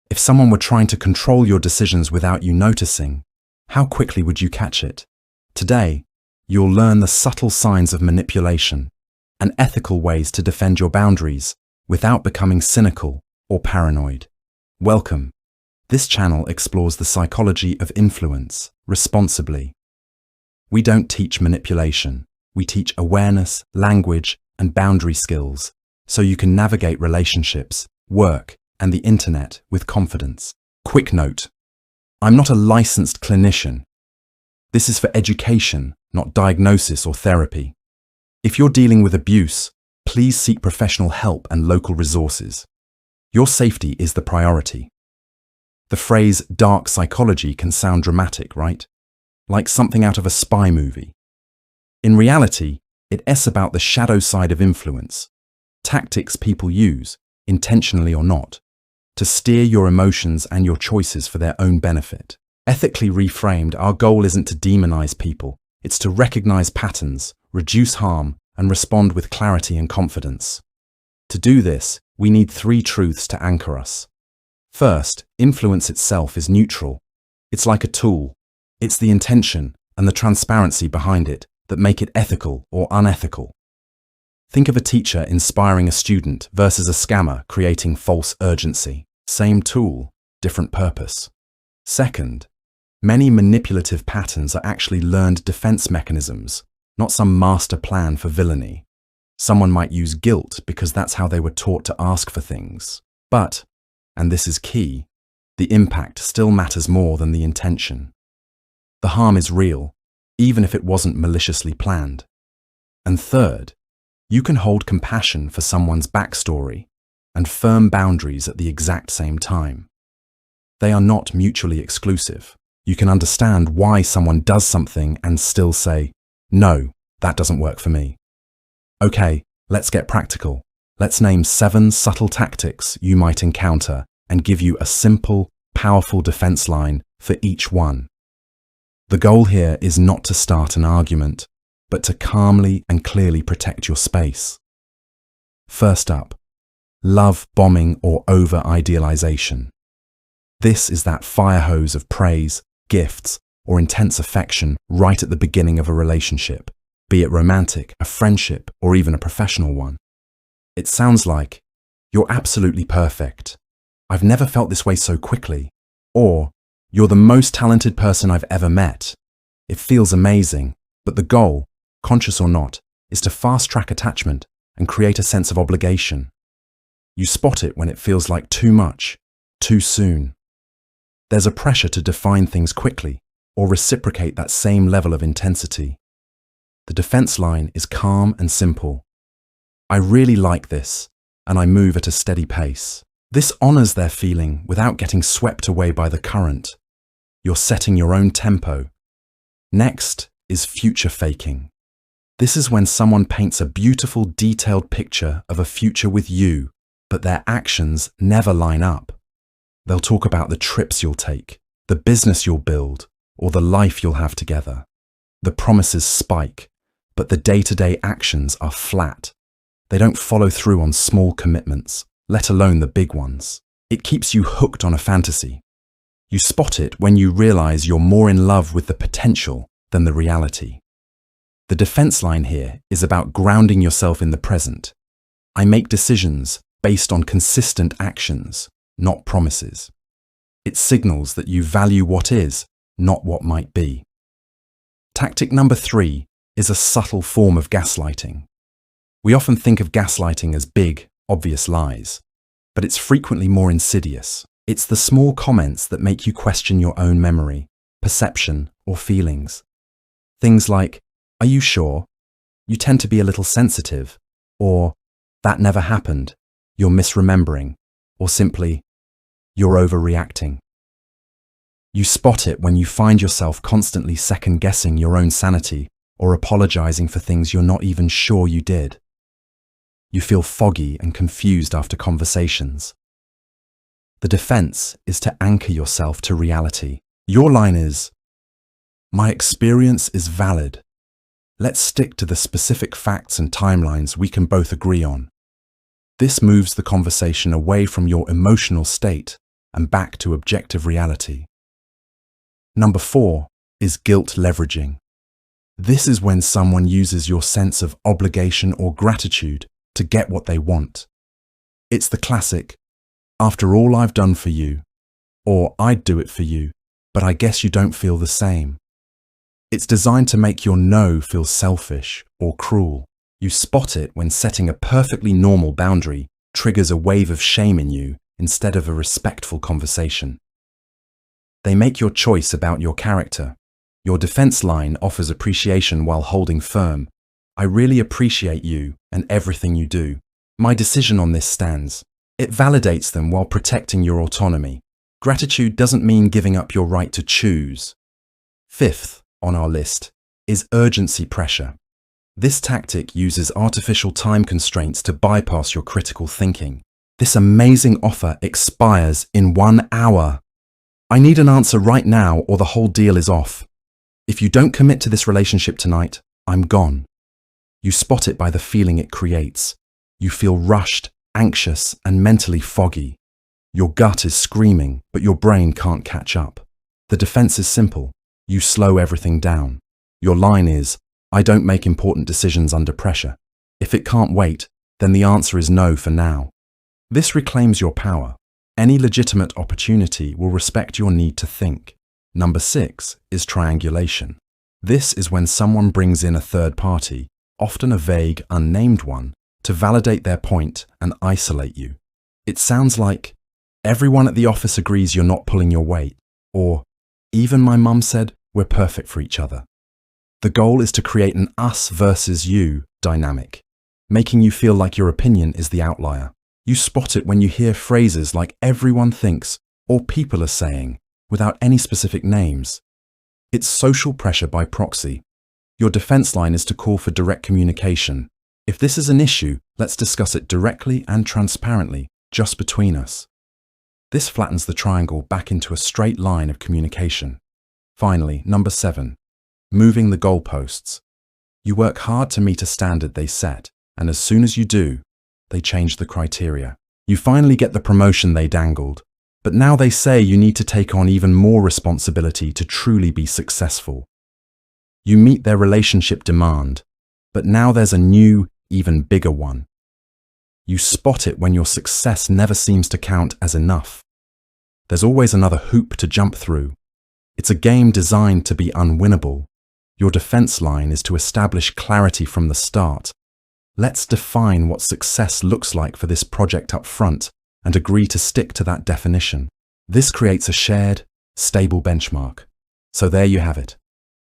If someone were trying to control your decisions without you noticing, how quickly would you catch it? Today, you'll learn the subtle signs of manipulation and ethical ways to defend your boundaries without becoming cynical or paranoid. Welcome. This channel explores the psychology of influence responsibly. We don't teach manipulation. We teach awareness, language, and boundary skills so you can navigate relationships, work, and the internet with confidence. Quick note: I'm not a licensed clinician. This is for education, not diagnosis or therapy. If you're dealing with abuse, please seek professional help and local resources. Your safety is the priority. The phrase dark psychology can sound dramatic, right? Like something out of a spy movie. In reality, it's about the shadow side of influence, tactics people use, intentionally or not, to steer your emotions and your choices for their own benefit. Ethically reframed, our goal isn't to demonize people, it's to recognize patterns, reduce harm, and respond with clarity and confidence. To do this, we need 3 truths to anchor us. First, influence itself is neutral. It's like a tool. It's the intention and the transparency behind it that make it ethical or unethical. Think of a teacher inspiring a student versus a scammer creating false urgency. Same tool, different purpose. Second, many manipulative patterns are actually learned defense mechanisms, not some master plan for villainy. Someone might use guilt because that's how they were taught to ask for things. But, and this is key, the impact still matters more than the intention. The harm is real, even if it wasn't maliciously planned. And third, you can hold compassion for someone's backstory and firm boundaries at the exact same time. They are not mutually exclusive. You can understand why someone does something and still say, "No, that doesn't work for me." Okay, let's get practical. Let's name 7 subtle tactics you might encounter and give you a simple, powerful defense line for each one. The goal here is not to start an argument, but to calmly and clearly protect your space. First up, love bombing or over-idealization. This is that fire hose of praise, gifts, or intense affection right at the beginning of a relationship, be it romantic, a friendship, or even a professional one. It sounds like, "You're absolutely perfect. I've never felt this way so quickly." Or, "You're the most talented person I've ever met." It feels amazing, but the goal, conscious or not, is to fast-track attachment and create a sense of obligation. You spot it when it feels like too much, too soon. There's a pressure to define things quickly or reciprocate that same level of intensity. The defense line is calm and simple. "I really like this, and I move at a steady pace." This honors their feeling without getting swept away by the current. You're setting your own tempo. Next is future faking. This is when someone paints a beautiful, detailed picture of a future with you, but their actions never line up. They'll talk about the trips you'll take, the business you'll build, or the life you'll have together. The promises spike, but the day-to-day actions are flat. They don't follow through on small commitments, let alone the big ones. It keeps you hooked on a fantasy. You spot it when you realize you're more in love with the potential than the reality. The defense line here is about grounding yourself in the present. I make decisions based on consistent actions, not promises. It signals that you value what is, not what might be. Tactic number 3 is a subtle form of gaslighting. We often think of gaslighting as big, obvious lies, but it's frequently more insidious. It's the small comments that make you question your own memory, perception, or feelings. Things like, "Are you sure? You tend to be a little sensitive," or "That never happened, you're misremembering," or simply, "You're overreacting." You spot it when you find yourself constantly second-guessing your own sanity or apologizing for things you're not even sure you did. You feel foggy and confused after conversations. The defense is to anchor yourself to reality. Your line is, "My experience is valid. Let's stick to the specific facts and timelines we can both agree on." This moves the conversation away from your emotional state and back to objective reality. Number 4 is guilt leveraging. This is when someone uses your sense of obligation or gratitude to get what they want. It's the classic, "After all I've done for you," or "I'd do it for you, but I guess you don't feel the same." It's designed to make your no feel selfish or cruel. You spot it when setting a perfectly normal boundary triggers a wave of shame in you instead of a respectful conversation. They make your choice about your character. Your defense line offers appreciation while holding firm. "I really appreciate you and everything you do. My decision on this stands." It validates them while protecting your autonomy. Gratitude doesn't mean giving up your right to choose. 5th on our list is urgency pressure. This tactic uses artificial time constraints to bypass your critical thinking. "This amazing offer expires in 1 hour. I need an answer right now or the whole deal is off. If you don't commit to this relationship tonight, I'm gone." You spot it by the feeling it creates. You feel rushed, anxious, and mentally foggy. Your gut is screaming, but your brain can't catch up. The defense is simple. You slow everything down. Your line is, "I don't make important decisions under pressure. If it can't wait, then the answer is no for now." This reclaims your power. Any legitimate opportunity will respect your need to think. Number 6 is triangulation. This is when someone brings in a third party, often a vague, unnamed one, to validate their point and isolate you. It sounds like, "Everyone at the office agrees you're not pulling your weight," or "Even my mum said we're perfect for each other." The goal is to create an us versus you dynamic, making you feel like your opinion is the outlier. You spot it when you hear phrases like "everyone thinks" or "people are saying," without any specific names. It's social pressure by proxy. Your defense line is to call for direct communication. "If this is an issue, let's discuss it directly and transparently, just between us." This flattens the triangle back into a straight line of communication. Finally, number 7, moving the goalposts. You work hard to meet a standard they set, and as soon as you do, they change the criteria. You finally get the promotion they dangled, but now they say you need to take on even more responsibility to truly be successful. You meet their relationship demand, but now there's a new, even bigger one. You spot it when your success never seems to count as enough. There's always another hoop to jump through. It's a game designed to be unwinnable. Your defense line is to establish clarity from the start. Let's define what success looks like for this project up front and agree to stick to that definition. This creates a shared, stable benchmark. So there you have it.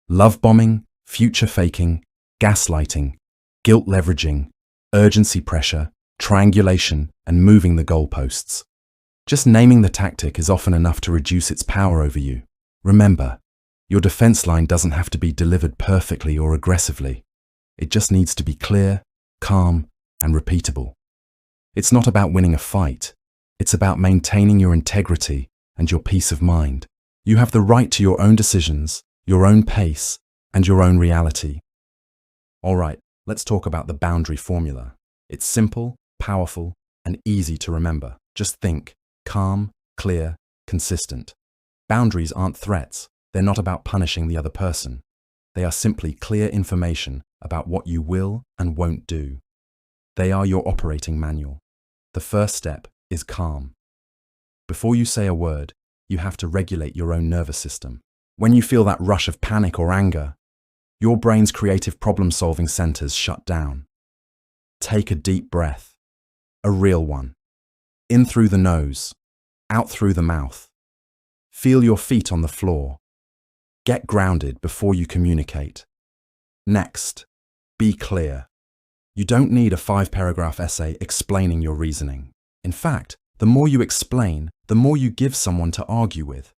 Love bombing, future faking, gaslighting, guilt leveraging, urgency pressure, triangulation, and moving the goalposts. Just naming the tactic is often enough to reduce its power over you. Remember, your defense line doesn't have to be delivered perfectly or aggressively. It just needs to be clear, calm, and repeatable. It's not about winning a fight. It's about maintaining your integrity and your peace of mind. You have the right to your own decisions, your own pace, and your own reality. All right, let's talk about the boundary formula. It's simple, powerful, and easy to remember. Just think: calm, clear, consistent. Boundaries aren't threats. They're not about punishing the other person. They are simply clear information about what you will and won't do. They are your operating manual. The first step is calm. Before you say a word, you have to regulate your own nervous system. When you feel that rush of panic or anger, your brain's creative problem-solving centers shut down. Take a deep breath, a real one. In through the nose, out through the mouth. Feel your feet on the floor. Get grounded before you communicate. Next, be clear. You don't need a 5-paragraph essay explaining your reasoning. In fact, the more you explain, the more you give someone to argue with.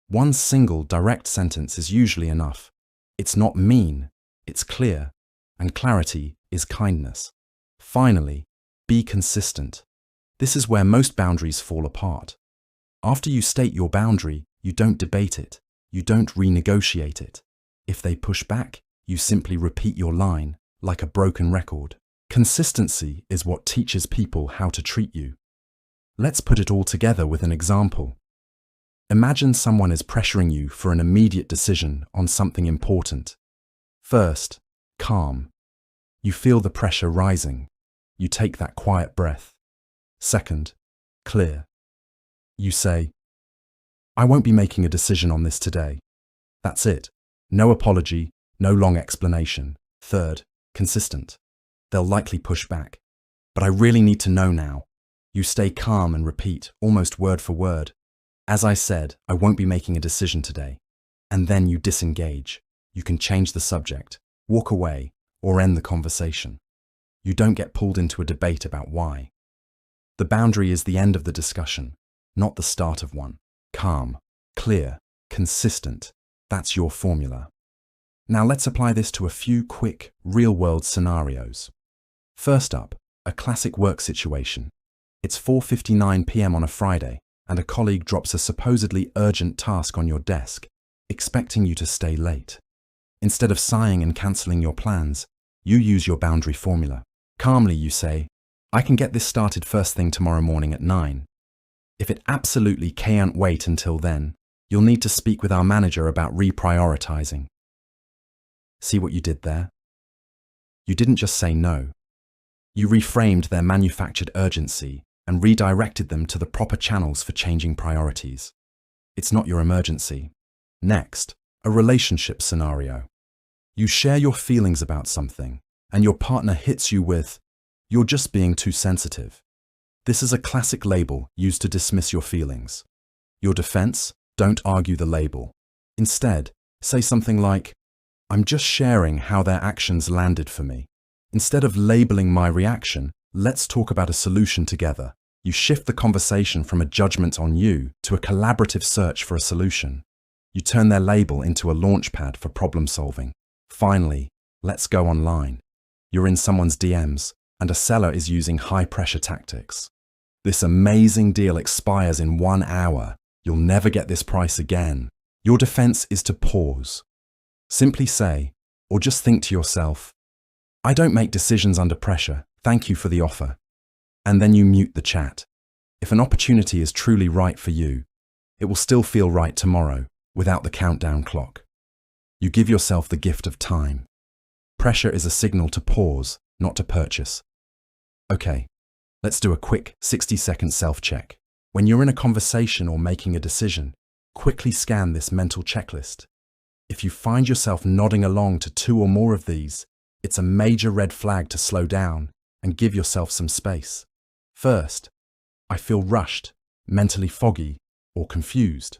One single direct sentence is usually enough. It's not mean, it's clear, and clarity is kindness. Finally, be consistent. This is where most boundaries fall apart. After you state your boundary, you don't debate it. You don't renegotiate it. If they push back, you simply repeat your line, like a broken record. Consistency is what teaches people how to treat you. Let's put it all together with an example. Imagine someone is pressuring you for an immediate decision on something important. First, calm. You feel the pressure rising. You take that quiet breath. Second, clear. You say, I won't be making a decision on this today. That's it. No apology, no long explanation. Third, consistent. They'll likely push back. But I really need to know now. You stay calm and repeat, almost word for word. As I said, I won't be making a decision today. And then you disengage. You can change the subject, walk away, or end the conversation. You don't get pulled into a debate about why. The boundary is the end of the discussion, not the start of one. Calm, clear, consistent. That's your formula. Now let's apply this to a few quick, real-world scenarios. First up, a classic work situation. It's 4:59 p.m. on a Friday, and a colleague drops a supposedly urgent task on your desk, expecting you to stay late. Instead of sighing and cancelling your plans, you use your boundary formula. Calmly you say, I can get this started first thing tomorrow morning at 9. If it absolutely can't wait until then, you'll need to speak with our manager about reprioritizing. See what you did there? You didn't just say no. You reframed their manufactured urgency and redirected them to the proper channels for changing priorities. It's not your emergency. Next, a relationship scenario. You share your feelings about something, and your partner hits you with, you're just being too sensitive. This is a classic label used to dismiss your feelings. Your defense? Don't argue the label. Instead, say something like, I'm just sharing how their actions landed for me. Instead of labeling my reaction, let's talk about a solution together. You shift the conversation from a judgment on you to a collaborative search for a solution. You turn their label into a launchpad for problem solving. Finally, let's go online. You're in someone's DMs, and a seller is using high-pressure tactics. This amazing deal expires in 1 hour. You'll never get this price again. Your defense is to pause. Simply say, or just think to yourself, I don't make decisions under pressure. Thank you for the offer. And then you mute the chat. If an opportunity is truly right for you, it will still feel right tomorrow without the countdown clock. You give yourself the gift of time. Pressure is a signal to pause, not to purchase. Okay, let's do a quick 60-second self-check. When you're in a conversation or making a decision, quickly scan this mental checklist. If you find yourself nodding along to 2 or more of these, it's a major red flag to slow down and give yourself some space. First, I feel rushed, mentally foggy, or confused.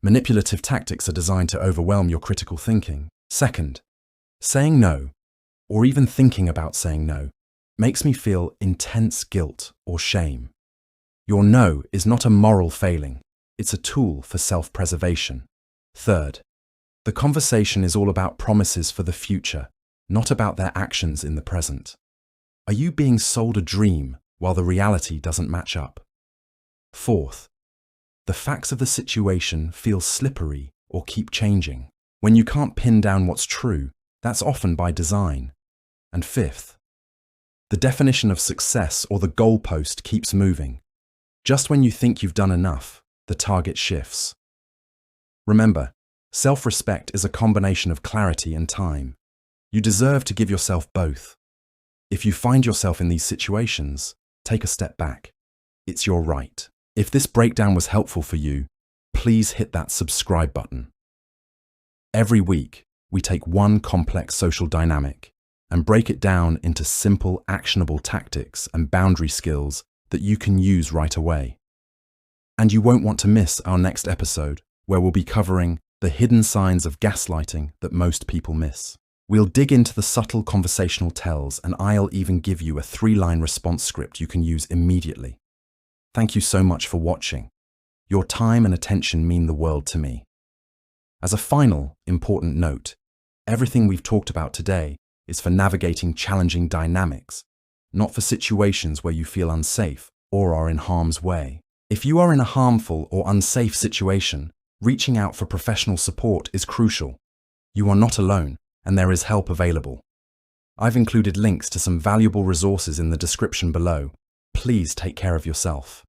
Manipulative tactics are designed to overwhelm your critical thinking. Second, saying no, or even thinking about saying no, makes me feel intense guilt or shame. Your no is not a moral failing. It's a tool for self-preservation. Third, the conversation is all about promises for the future, not about their actions in the present. Are you being sold a dream while the reality doesn't match up? Fourth, the facts of the situation feel slippery or keep changing. When you can't pin down what's true, that's often by design. And fifth, the definition of success or the goalpost keeps moving. Just when you think you've done enough, the target shifts. Remember, self-respect is a combination of clarity and time. You deserve to give yourself both. If you find yourself in these situations, take a step back. It's your right. If this breakdown was helpful for you, please hit that subscribe button. Every week, we take one complex social dynamic and break it down into simple, actionable tactics and boundary skills that you can use right away. And you won't want to miss our next episode, where we'll be covering the hidden signs of gaslighting that most people miss. We'll dig into the subtle conversational tells, and I'll even give you a 3-line response script you can use immediately. Thank you so much for watching. Your time and attention mean the world to me. As a final, important note, everything we've talked about today is for navigating challenging dynamics, not for situations where you feel unsafe or are in harm's way. If you are in a harmful or unsafe situation, reaching out for professional support is crucial. You are not alone, and there is help available. I've included links to some valuable resources in the description below. Please take care of yourself.